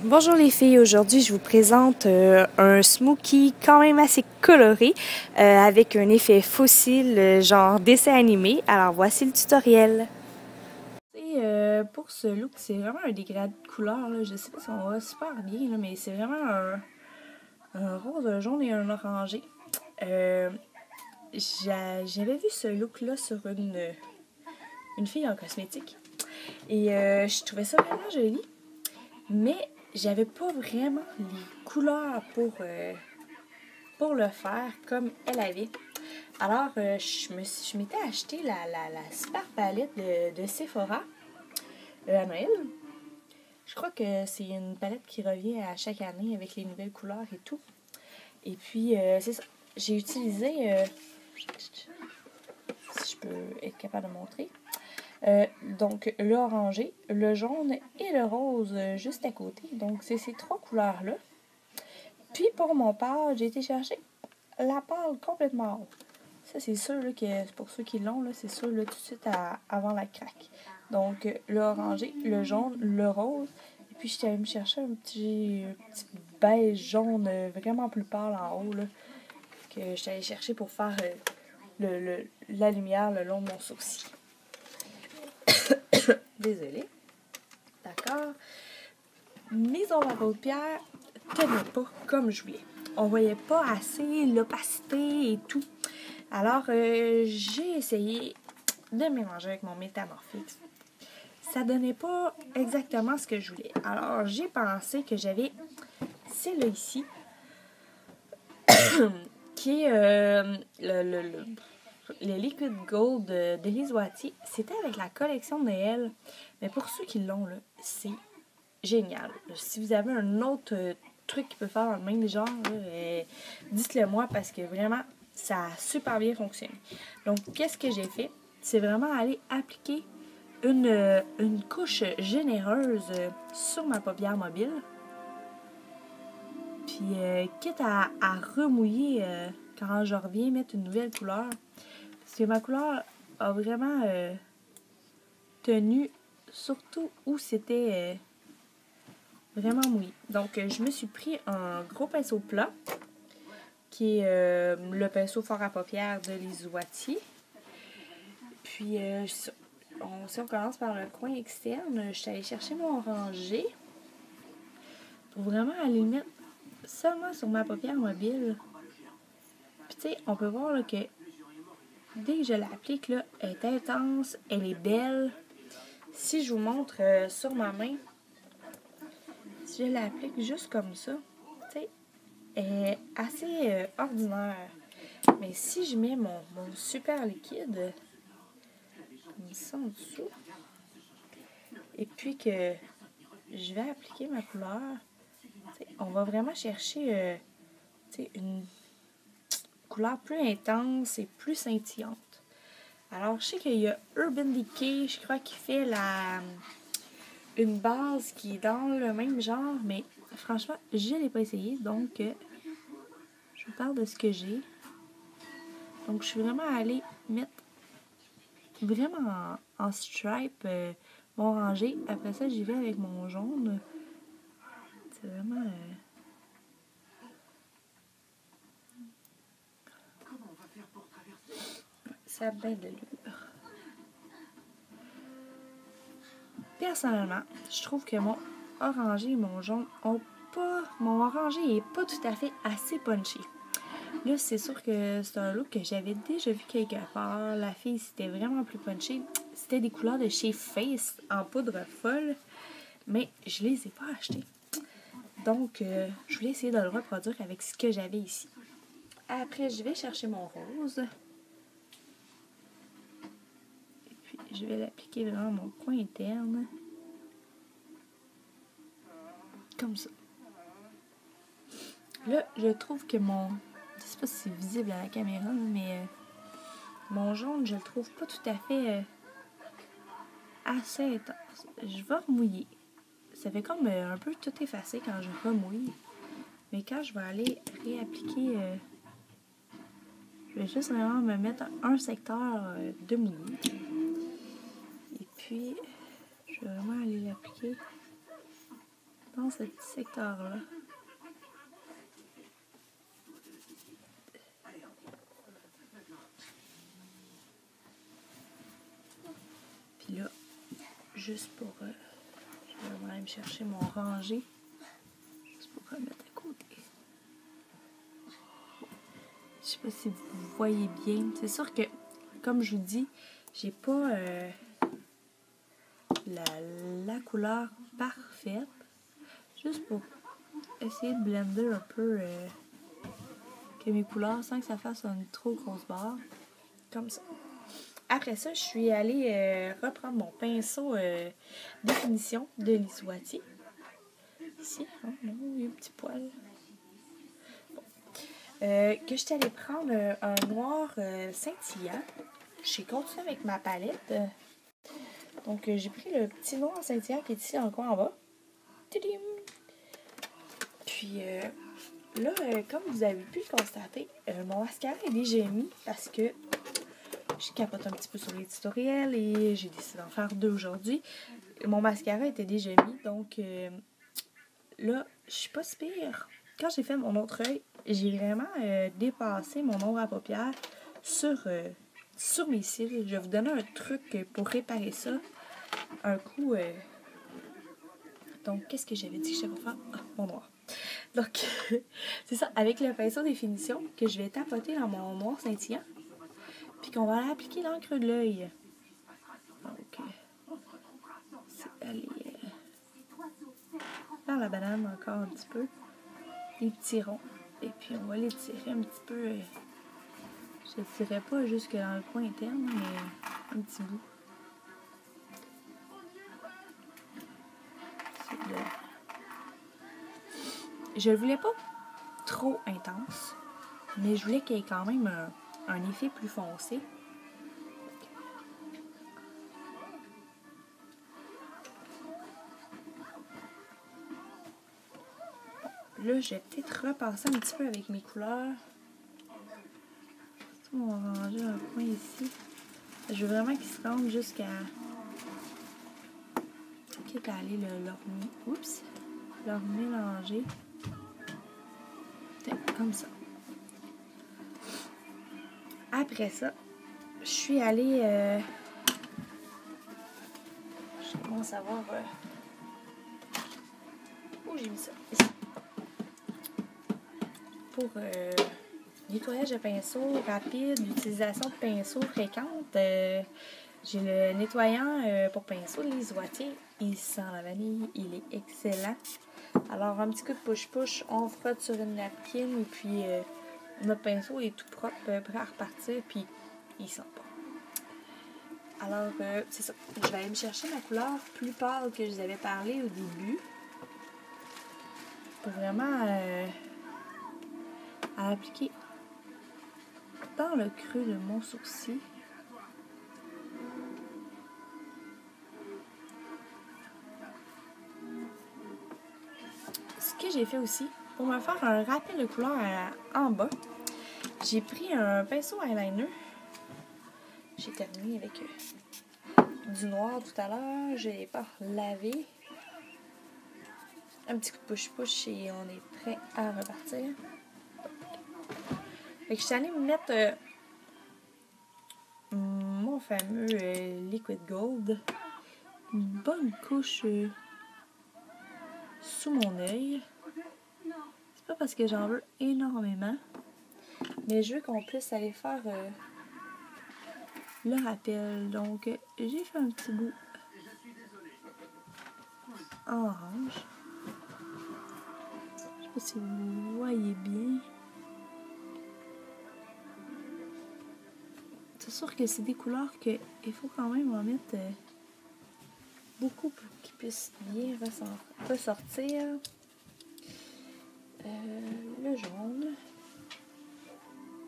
Bonjour les filles, aujourd'hui je vous présente un smoothie quand même assez coloré avec un effet fossile genre dessin animé. Alors voici le tutoriel. Pour ce look, c'est vraiment un dégradé de couleurs, là. Je sais pas si on va super bien, là, mais c'est vraiment un rose, un jaune et un orangé. J'avais vu ce look-là sur une fille en cosmétique et je trouvais ça vraiment joli, mais j'avais pas vraiment les couleurs pour le faire comme elle avait. Alors, je m'étais acheté la super palette de Sephora à Noël. Je crois que c'est une palette qui revient à chaque année avec les nouvelles couleurs et tout. Et puis, c'est ça. J'ai utilisé, si je peux être capable de montrer, donc l'orangé, le jaune et le rose juste à côté. Donc, c'est ces trois couleurs-là. Puis, pour mon pâle, j'ai été chercher la pâle complètement haute. Ça, c'est sûr là, que pour ceux qui l'ont, c'est sûr là, tout de suite avant la craque. Donc, l'orangé, le jaune, le rose. Et puis, j'étais allée me chercher un petit beige jaune vraiment plus pâle en haut, là, que j'étais allée chercher pour faire la lumière le long de mon sourcil. Désolée. D'accord. Mes ombres à paupières tenaient pas comme je voulais. On voyait pas assez l'opacité et tout. Alors, j'ai essayé de mélanger avec mon Métamorphix. Ça donnait pas exactement ce que je voulais. Alors, j'ai pensé que j'avais celle-là ici, qui est le Liquid Gold d'Élise Wattier. C'était avec la collection de Noël. Mais pour ceux qui l'ont, c'est génial. Si vous avez un autre truc qui peut faire dans le même genre, dites-le moi parce que vraiment, ça a super bien fonctionné. Donc, qu'est-ce que j'ai fait? C'est vraiment aller appliquer une couche généreuse sur ma paupière mobile. Puis, quitte à remouiller quand je reviens mettre une nouvelle couleur. Parce que ma couleur a vraiment tenu, surtout où c'était vraiment mouillé. Donc, je me suis pris un gros pinceau plat, qui est le pinceau fort à paupières de Lise Wattier. Puis, si on commence par le coin externe, je suis allée chercher mon orangé pour vraiment aller le mettre seulement sur ma paupière mobile. Puis, tu sais, on peut voir là, que dès que je l'applique, là, elle est intense, elle est belle. Si je vous montre sur ma main, si je l'applique juste comme ça, tu sais, elle est assez ordinaire. Mais si je mets mon super liquide, comme ça en dessous, et puis que je vais appliquer ma couleur, on va vraiment chercher une couleur plus intense et plus scintillante. Alors, je sais qu'il y a Urban Decay, je crois qu'il fait une base qui est dans le même genre, mais franchement, je ne l'ai pas essayé, donc je vous parle de ce que j'ai. Donc, je suis vraiment allée mettre vraiment en stripe mon orangé. Après ça, j'y vais avec mon jaune. C'est vraiment... ça a bien de l'allure. Personnellement, je trouve que mon orangé et mon jaune ont pas... Mon orangé est pas tout à fait assez punché. Là, c'est sûr que c'est un look que j'avais déjà vu quelque part. La fille, c'était vraiment plus punché. C'était des couleurs de chez Face en poudre folle. Mais je les ai pas achetées. Donc, je voulais essayer de le reproduire avec ce que j'avais ici. Après, je vais chercher mon rose. Et puis, je vais l'appliquer vraiment à mon coin interne. Comme ça. Là, je trouve que je sais pas si c'est visible à la caméra, mais mon jaune, je le trouve pas tout à fait assez intense. Je vais remouiller. Ça fait comme un peu tout effacé quand je remouille. Mais quand je vais aller réappliquer, je vais juste vraiment me mettre un secteur de mouillé. Et puis, je vais vraiment aller l'appliquer dans dans ce petit secteur-là. Puis là, juste pour... je vais même chercher mon rangé. Juste pour remettre à côté. Je sais pas si vous voyez bien. C'est sûr que, comme je vous dis, j'ai pas la couleur parfaite. Juste pour essayer de blender un peu que mes couleurs sans que ça fasse une trop grosse barre. Comme ça. Après ça, je suis allée reprendre mon pinceau définition de Lisuati. Ici, oh non, il y a un petit poil. Bon. Que je suis allée prendre un noir scintillant. J'ai continué avec ma palette. Donc, j'ai pris le petit noir scintillant qui est ici en coin en bas. Tidim! Puis, là, comme vous avez pu le constater, mon mascara est déjà mis parce que je capote un petit peu sur les tutoriels et j'ai décidé d'en faire 2 aujourd'hui. Mon mascara était déjà mis, donc là, je suis pas si pire. Quand j'ai fait mon autre œil, j'ai vraiment dépassé mon ombre à paupières sur mes cils. Je vais vous donner un truc pour réparer ça. Un coup... Donc, qu'est-ce que j'avais dit que je devais faire? Ah, mon noir. Donc, c'est ça, avec le pinceau définition que je vais tapoter dans mon noir scintillant. Puis qu'on va aller appliquer l'encre de l'œil. Donc, c'est aller faire la banane encore un petit peu. Les petits ronds. Et puis, on va les tirer un petit peu. Je ne tirerai pas jusque dans le coin interne, mais un petit bout. Je ne voulais pas trop intense, mais je voulais qu'il y ait quand même un effet plus foncé. Là, je vais peut-être repasser un petit peu avec mes couleurs. On va ranger un coin ici. Je veux vraiment qu'il se rende jusqu'à... quitte à aller leur mélanger. Comme ça. Après ça, je suis allée... je commence à voir... où j'ai mis ça? Ici. Pour nettoyage de pinceau rapide, l'utilisation de pinceau fréquente, j'ai le nettoyant pour pinceau de Lisuati. Il sent la vanille, il est excellent. Alors, un petit coup de push-push, on frotte sur une napkin et puis notre pinceau est tout propre, prêt à repartir, puis il sent pas. Alors, c'est ça. Je vais aller me chercher ma couleur plus pâle que je vous avais parlé au début. Pour vraiment à appliquer dans le creux de mon sourcil. Ce que j'ai fait aussi, pour me faire un rappel de couleur en bas, j'ai pris un pinceau eyeliner. J'ai terminé avec du noir tout à l'heure. Je l'ai pas lavé. Un petit coup de push-push et on est prêt à repartir. Fait que je suis allée me mettre mon fameux Liquid Gold. Une bonne couche sous mon œil. C'est pas parce que j'en veux énormément, mais je veux qu'on puisse aller faire le rappel. Donc, j'ai fait un petit bout en orange. Je sais pas si vous voyez bien. C'est sûr que c'est des couleurs qu'il faut quand même en mettre beaucoup pour qu'ils puissent bien ressortir. Le jaune.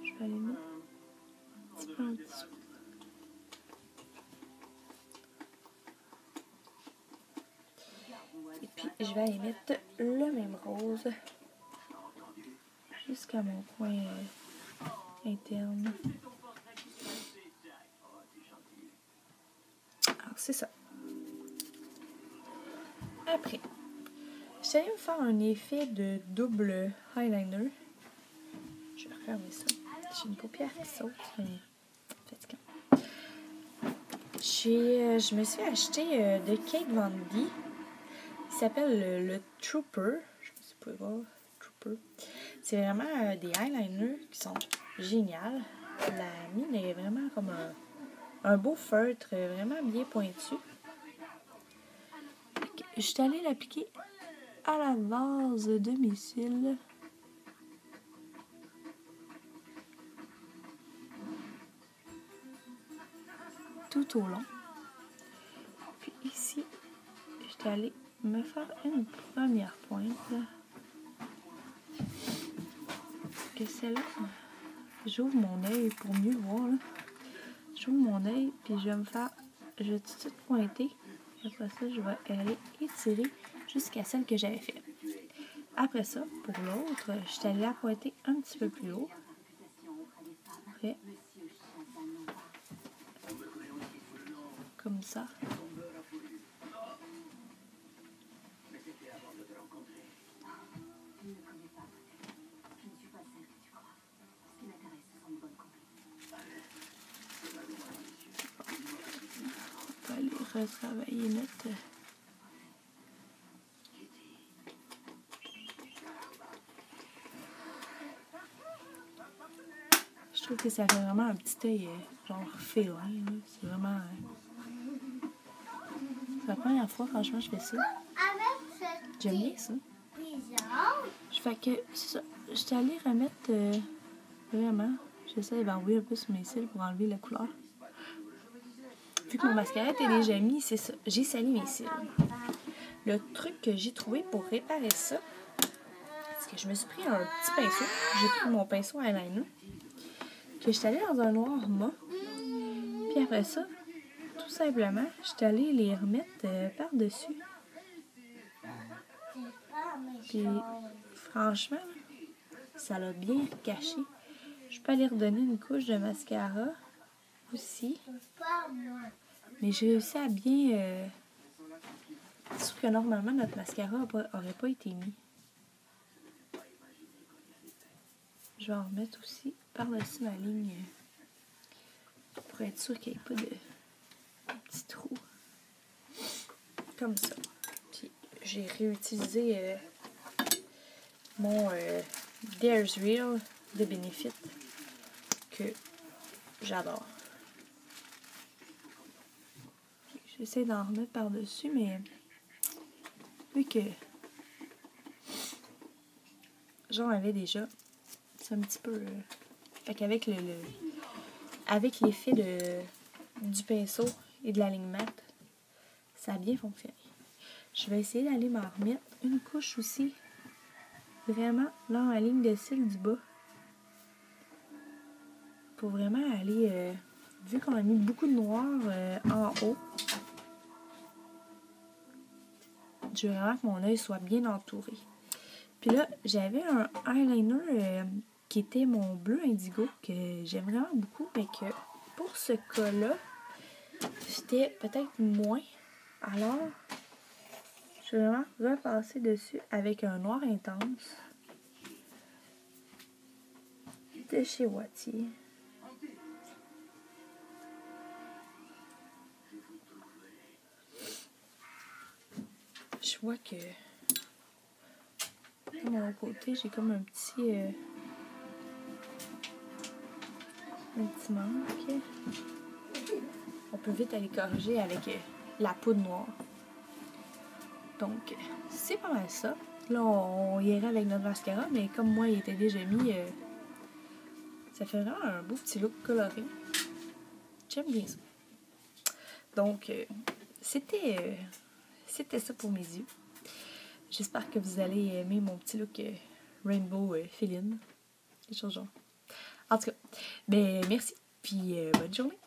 Je vais aller mettre un petit peu en dessous. Et puis, je vais aller mettre le même rose jusqu'à mon coin interne. Alors, c'est ça. Après, je suis allée me faire un effet de double eyeliner. Je vais refermer ça. J'ai une paupière qui saute. C'est fatigant. Je me suis acheté de Kate Von D. Il s'appelle le Trooper. Je sais pas si vous pouvez voir. Trooper. C'est vraiment des eyeliners qui sont géniaux. La mine est vraiment comme un beau feutre, vraiment bien pointu. Je suis allée l'appliquer à la base de mes cils. Tout au long. Puis ici, je suis allée me faire une première pointe. Que celle-là, j'ouvre mon œil pour mieux voir. Là. J'ouvre mon œil, puis je vais tout de suite pointer. Après ça, je vais aller étirer jusqu'à celle que j'avais faite. Après ça, pour l'autre, je suis allée la pointer un petit peu plus haut. Après, comme ça. On va aller retravailler notre... Je trouve que ça fait vraiment un petit œil genre félin. C'est vraiment... c'est la première fois, franchement, je fais ça. J'aime bien ça. Fait que, c'est ça. Je suis allée remettre vraiment... J'essaie d'enlever un peu sur mes cils pour enlever la couleur. Vu que mon mascara était déjà mis, c'est ça. J'ai sali mes cils. Le truc que j'ai trouvé pour réparer ça, c'est que je me suis pris un petit pinceau. J'ai pris mon pinceau eyeliner. Que je suis allée dans un noir mat. Puis après ça, tout simplement, je suis allée les remettre par-dessus. Puis franchement, ça l'a bien caché. Je peux aller redonner une couche de mascara aussi. Mais j'ai réussi à bien... sauf que normalement, notre mascara n'aurait pas été mis. Je vais en remettre aussi par-dessus ma ligne pour être sûr qu'il n'y ait pas de petits trous. Comme ça. Puis j'ai réutilisé mon There's Real de Benefit que j'adore. J'essaie d'en remettre par-dessus, mais vu que j'en avais déjà, c'est un petit peu... fait qu'avec avec l'effet du pinceau et de la ligne mate, ça a bien fonctionné. Je vais essayer d'aller m'en remettre une couche aussi, vraiment dans la ligne de cils du bas, pour vraiment aller, vu qu'on a mis beaucoup de noir en haut, je veux vraiment que mon œil soit bien entouré. Puis là, j'avais un eyeliner qui était mon bleu indigo, que j'aime vraiment beaucoup, mais que pour ce cas-là, c'était peut-être moins. Alors, je vais vraiment repasser dessus avec un noir intense de chez Wattier. Je vois que de mon côté, j'ai comme un petit manque. On peut vite aller corriger avec la poudre noire. Donc, c'est pas mal ça. Là, on irait avec notre mascara, mais comme moi, il était déjà mis, ça fait vraiment un beau petit look coloré. J'aime bien ça. Donc, c'était ça pour mes yeux. J'espère que vous allez aimer mon petit look rainbow féline. Quelque chose genre. En tout cas, ben merci, puis bonne journée.